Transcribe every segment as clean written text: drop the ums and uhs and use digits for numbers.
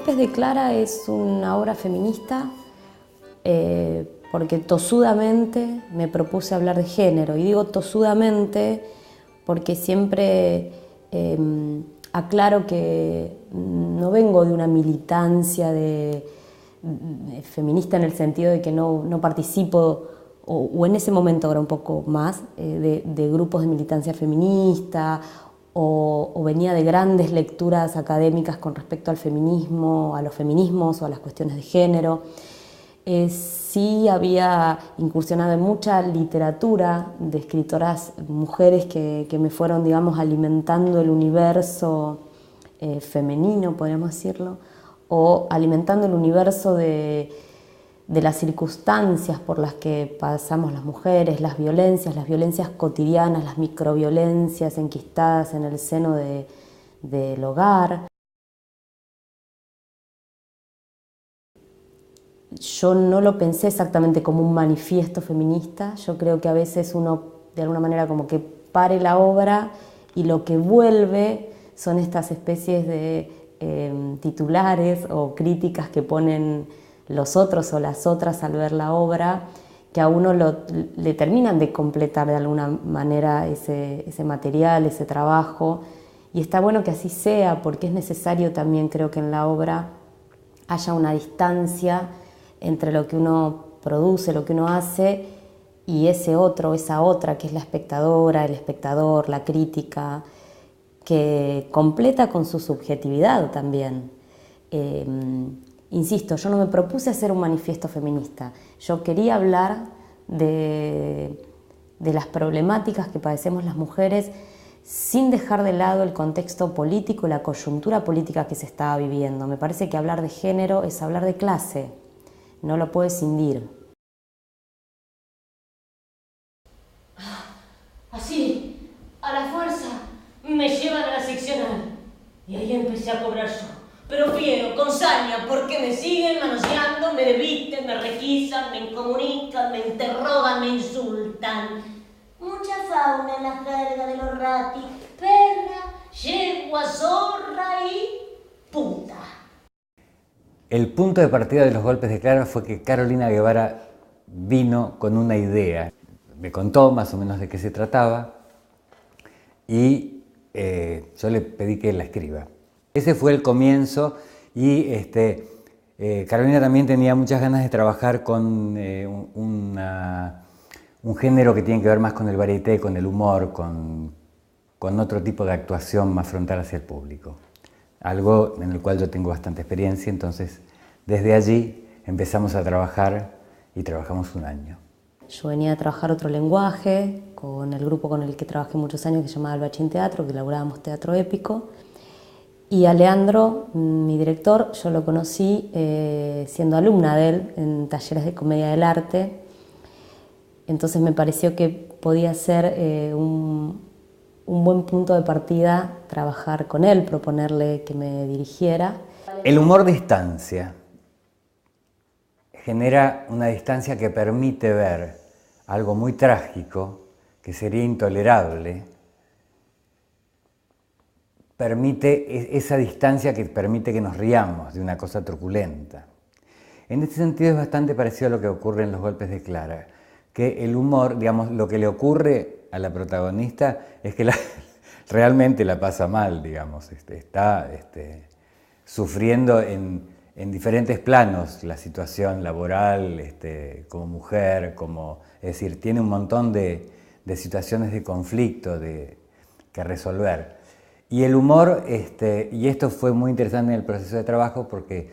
golpes de Clara es una obra feminista porque tosudamente me propuse hablar de género. Y digo tosudamente porque siempre aclaro que no vengo de una militancia feminista en el sentido de que no participo, o en ese momento ahora un poco más, de grupos de militancia feminista, o venía de grandes lecturas académicas con respecto al feminismo, a los feminismos o a las cuestiones de género. Sí había incursionado en mucha literatura de escritoras mujeres que me fueron, digamos, alimentando el universo femenino, podríamos decirlo, o alimentando el universo de las circunstancias por las que pasamos las mujeres, las violencias cotidianas, las microviolencias enquistadas en el seno del hogar. Yo no lo pensé exactamente como un manifiesto feminista. Yo creo que a veces uno, de alguna manera, como que pare la obra y lo que vuelve son estas especies de titulares o críticas que ponen los otros o las otras al ver la obra, que a uno le terminan de completar de alguna manera ese material, ese trabajo. Y está bueno que así sea, porque es necesario también, creo que en la obra haya una distancia entre lo que uno produce, lo que uno hace, y ese otro, esa otra, que es la espectadora, el espectador, la crítica, que completa con su subjetividad también. Insisto, yo no me propuse hacer un manifiesto feminista. Yo quería hablar de las problemáticas que padecemos las mujeres sin dejar de lado el contexto político, la coyuntura política que se estaba viviendo. Me parece que hablar de género es hablar de clase, no lo puedo escindir. Así, a la fuerza, me llevan a la seccional. Y ahí empecé a cobrar yo. Pero fiero, con saña, porque me siguen manoseando, me desvisten, me requisan, me incomunican, me interrogan, me insultan. Mucha fauna en la jerga de los ratis, perra, yegua, zorra y puta. El punto de partida de los golpes de Clara fue que Carolina Guevara vino con una idea. Me contó más o menos de qué se trataba y yo le pedí que la escriba. Ese fue el comienzo y Carolina también tenía muchas ganas de trabajar con un género que tiene que ver más con el varieté, con el humor, con otro tipo de actuación más frontal hacia el público. Algo en el cual yo tengo bastante experiencia, entonces desde allí empezamos a trabajar y trabajamos un año. Yo venía a trabajar otro lenguaje con el grupo con el que trabajé muchos años, que se llamaba Albachín Teatro, que elaborábamos teatro épico. Y a Leandro, mi director, yo lo conocí siendo alumna de él en talleres de comedia del arte. Entonces me pareció que podía ser un buen punto de partida trabajar con él, proponerle que me dirigiera. El humor distancia. Genera una distancia que permite ver algo muy trágico, que sería intolerable. Permite esa distancia que permite que nos riamos de una cosa truculenta. En este sentido es bastante parecido a lo que ocurre en los golpes de Clara, que el humor, digamos, lo que le ocurre a la protagonista es que realmente la pasa mal, digamos, está sufriendo en diferentes planos la situación laboral, como mujer, es decir, tiene un montón de situaciones de conflicto que resolver. Y el humor, y esto fue muy interesante en el proceso de trabajo porque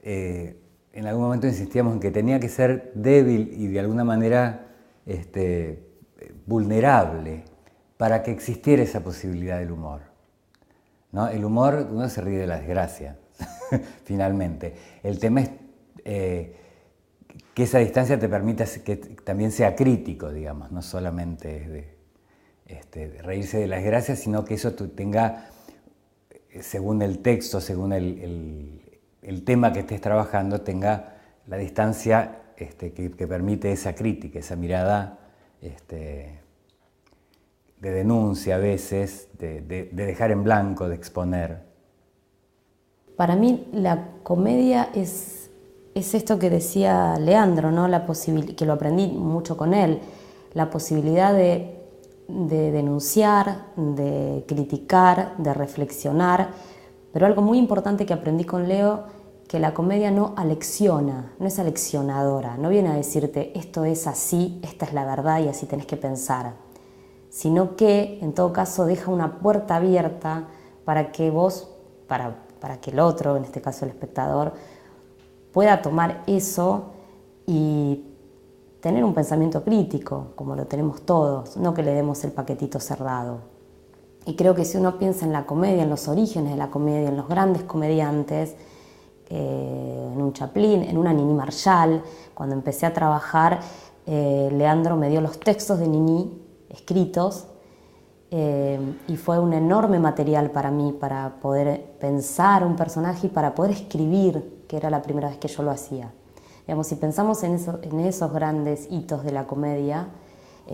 en algún momento insistíamos en que tenía que ser débil y de alguna manera vulnerable para que existiera esa posibilidad del humor, ¿no? El humor, uno se ríe de la desgracia, finalmente. El tema es que esa distancia te permita que también sea crítico, digamos, no solamente de reírse de las desgracias, sino que eso tenga, según el texto, según el tema que estés trabajando, tenga la distancia que permite esa crítica, esa mirada de denuncia a veces, de dejar en blanco, de exponer. Para mí la comedia es esto que decía Leandro, ¿no? Que lo aprendí mucho con él, la posibilidad de denunciar, de criticar, de reflexionar, pero algo muy importante que aprendí con Leo, que la comedia no alecciona, no es aleccionadora, no viene a decirte esto es así, esta es la verdad y así tenés que pensar, sino que en todo caso deja una puerta abierta para que vos, para que el otro, en este caso el espectador, pueda tomar eso y tener un pensamiento crítico, como lo tenemos todos, no que le demos el paquetito cerrado. Y creo que si uno piensa en la comedia, en los orígenes de la comedia, en los grandes comediantes, en un Chaplin, en una Nini Marshall, cuando empecé a trabajar, Leandro me dio los textos de Nini escritos, y fue un enorme material para mí, para poder pensar un personaje y para poder escribir, que era la primera vez que yo lo hacía. Digamos, si pensamos en esos grandes hitos de la comedia,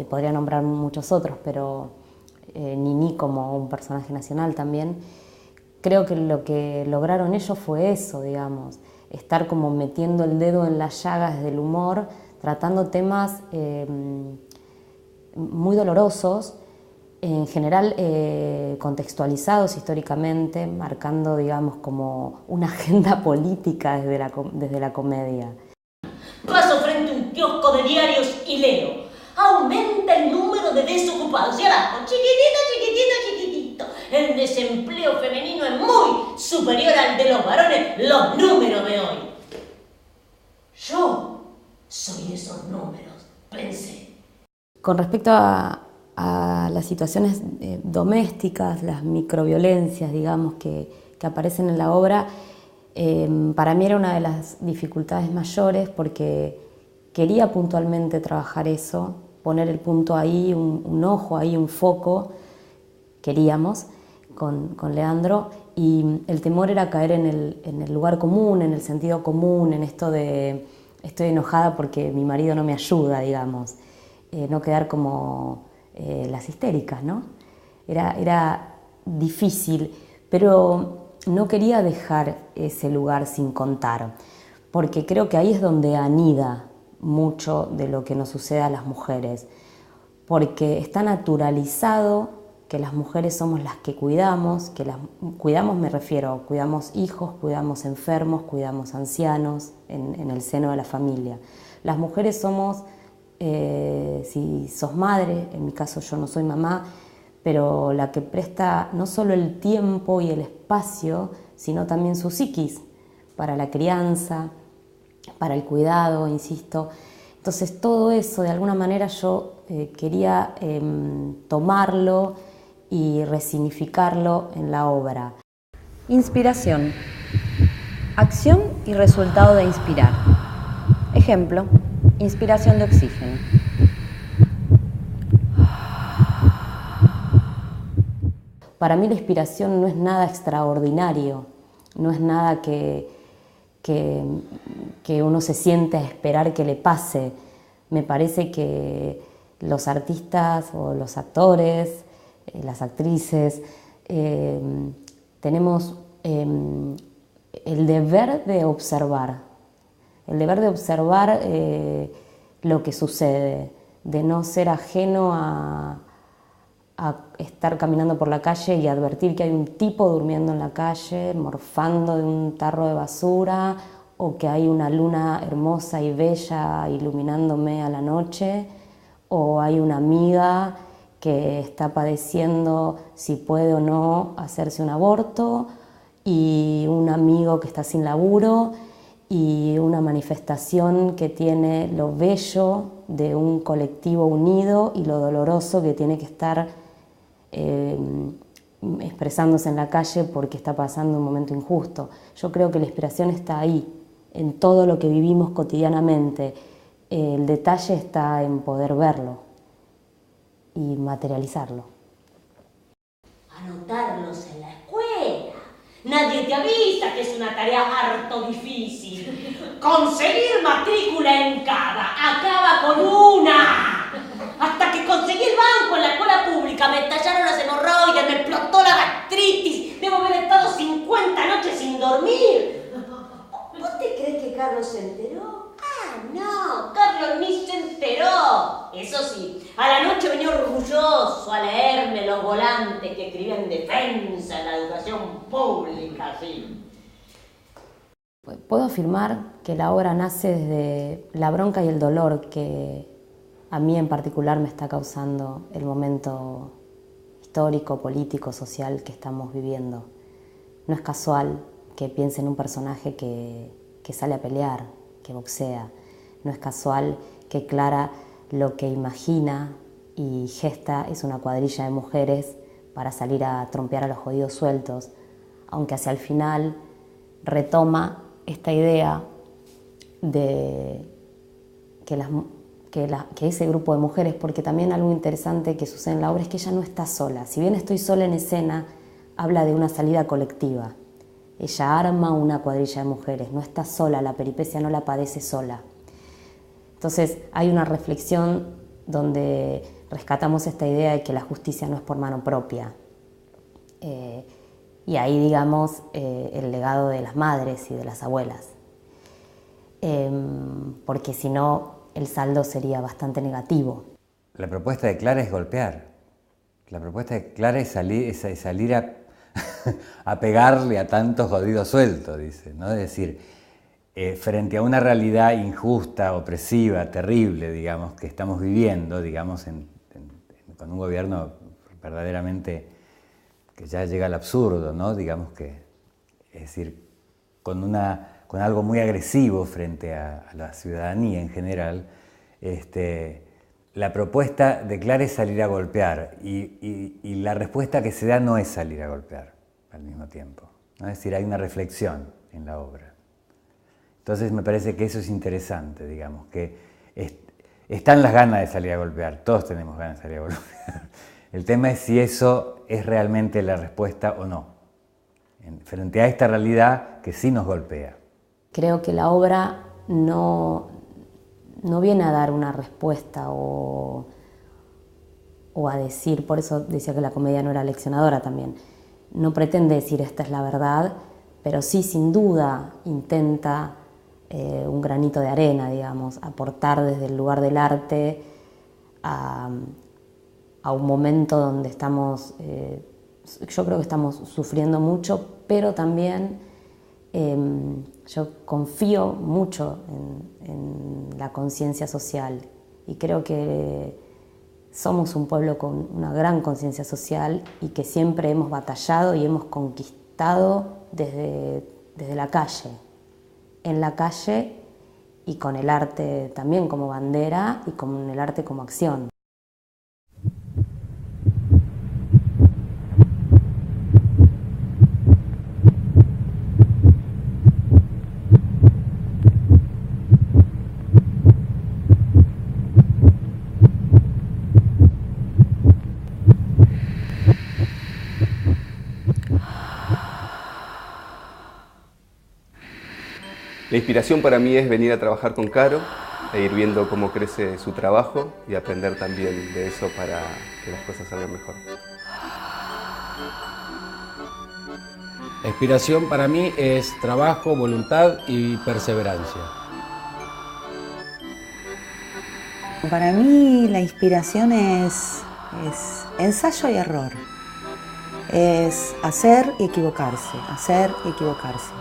podría nombrar muchos otros, pero Nini como un personaje nacional también, creo que lo que lograron ellos fue eso, digamos, estar como metiendo el dedo en las llagas desde el humor, tratando temas muy dolorosos, en general contextualizados históricamente, marcando, digamos, como una agenda política desde la comedia. Paso frente a un kiosco de diarios y leo: aumenta el número de desocupados. Y abajo, chiquitito, chiquitito, chiquitito, el desempleo femenino es muy superior al de los varones, los números de hoy. Yo soy esos números, pensé. Con respecto a las situaciones domésticas, las microviolencias, digamos, que aparecen en la obra, para mí era una de las dificultades mayores porque quería puntualmente trabajar eso, poner el punto ahí, un ojo ahí, un foco, queríamos, con Leandro, y el temor era caer en el lugar común, en el sentido común, en esto de estoy enojada porque mi marido no me ayuda, digamos, no quedar como las histéricas, ¿no? Era difícil, pero no quería dejar ese lugar sin contar, porque creo que ahí es donde anida mucho de lo que nos sucede a las mujeres, porque está naturalizado que las mujeres somos las que cuidamos, cuidamos me refiero, cuidamos hijos, cuidamos enfermos, cuidamos ancianos en el seno de la familia. Las mujeres somos, si sos madre, en mi caso yo no soy mamá, pero la que presta no solo el tiempo y el espacio, sino también su psiquis para la crianza, para el cuidado, insisto. Entonces todo eso, de alguna manera, yo quería tomarlo y resignificarlo en la obra. Inspiración. Acción y resultado de inspirar. Ejemplo, inspiración de oxígeno. Para mí la inspiración no es nada extraordinario, no es nada que uno se siente a esperar que le pase. Me parece que los artistas o los actores, las actrices, tenemos el deber de observar lo que sucede, de no ser ajeno a estar caminando por la calle y advertir que hay un tipo durmiendo en la calle, morfando de un tarro de basura, o que hay una luna hermosa y bella iluminándome a la noche, o hay una amiga que está padeciendo si puede o no hacerse un aborto, y un amigo que está sin laburo, y una manifestación que tiene lo bello de un colectivo unido y lo doloroso que tiene que estar expresándose en la calle porque está pasando un momento injusto. Yo creo que la inspiración está ahí, en todo lo que vivimos cotidianamente. El detalle está en poder verlo y materializarlo. Anotarlos en la escuela. Nadie te avisa que es una tarea harto difícil. Conseguir matrícula en cada acaba con una. Hasta que conseguí el banco en la escuela pública, me estallaron las hemorroides, me explotó la gastritis, debo haber estado 50 noches sin dormir eso sí, a la noche venía orgulloso a leerme los volantes que escribía en defensa de la educación pública, sí. Puedo afirmar que la obra nace desde la bronca y el dolor que a mí en particular me está causando el momento histórico, político, social que estamos viviendo. No es casual que piense en un personaje que sale a pelear, que boxea. No es casual que Clara lo que imagina y gesta es una cuadrilla de mujeres para salir a trompear a los jodidos sueltos, aunque hacia el final retoma esta idea de que ese grupo de mujeres, porque también algo interesante que sucede en la obra es que ella no está sola. Si bien estoy sola en escena, habla de una salida colectiva. Ella arma una cuadrilla de mujeres, no está sola, la peripecia no la padece sola. Entonces hay una reflexión donde rescatamos esta idea de que la justicia no es por mano propia. Y ahí, digamos, el legado de las madres y de las abuelas. Porque si no, el saldo sería bastante negativo. La propuesta de Clara es golpear. La propuesta de Clara es salir a pegarle a tantos jodidos sueltos, dice, ¿no? Es decir, frente a una realidad injusta, opresiva, terrible, digamos, que estamos viviendo, digamos, con un gobierno verdaderamente que ya llega al absurdo, ¿no? Digamos que, es decir, con algo muy agresivo frente a la ciudadanía en general, la propuesta de Clara es salir a golpear y la respuesta que se da no es salir a golpear al mismo tiempo, ¿no? Es decir, hay una reflexión en la obra. Entonces me parece que eso es interesante, digamos, que están las ganas de salir a golpear, todos tenemos ganas de salir a golpear. El tema es si eso es realmente la respuesta o no, frente a esta realidad que sí nos golpea. Creo que la obra no viene a dar una respuesta o a decir, por eso decía que la comedia no era leccionadora también, no pretende decir esta es la verdad, pero sí sin duda intenta un granito de arena, digamos, aportar desde el lugar del arte a un momento donde estamos, yo creo que estamos sufriendo mucho, pero también yo confío mucho en la conciencia social y creo que somos un pueblo con una gran conciencia social y que siempre hemos batallado y hemos conquistado desde la calle, en la calle y con el arte también como bandera y con el arte como acción. La inspiración para mí es venir a trabajar con Caro e ir viendo cómo crece su trabajo y aprender también de eso para que las cosas salgan mejor. La inspiración para mí es trabajo, voluntad y perseverancia. Para mí la inspiración es ensayo y error. Es hacer y equivocarse, hacer y equivocarse.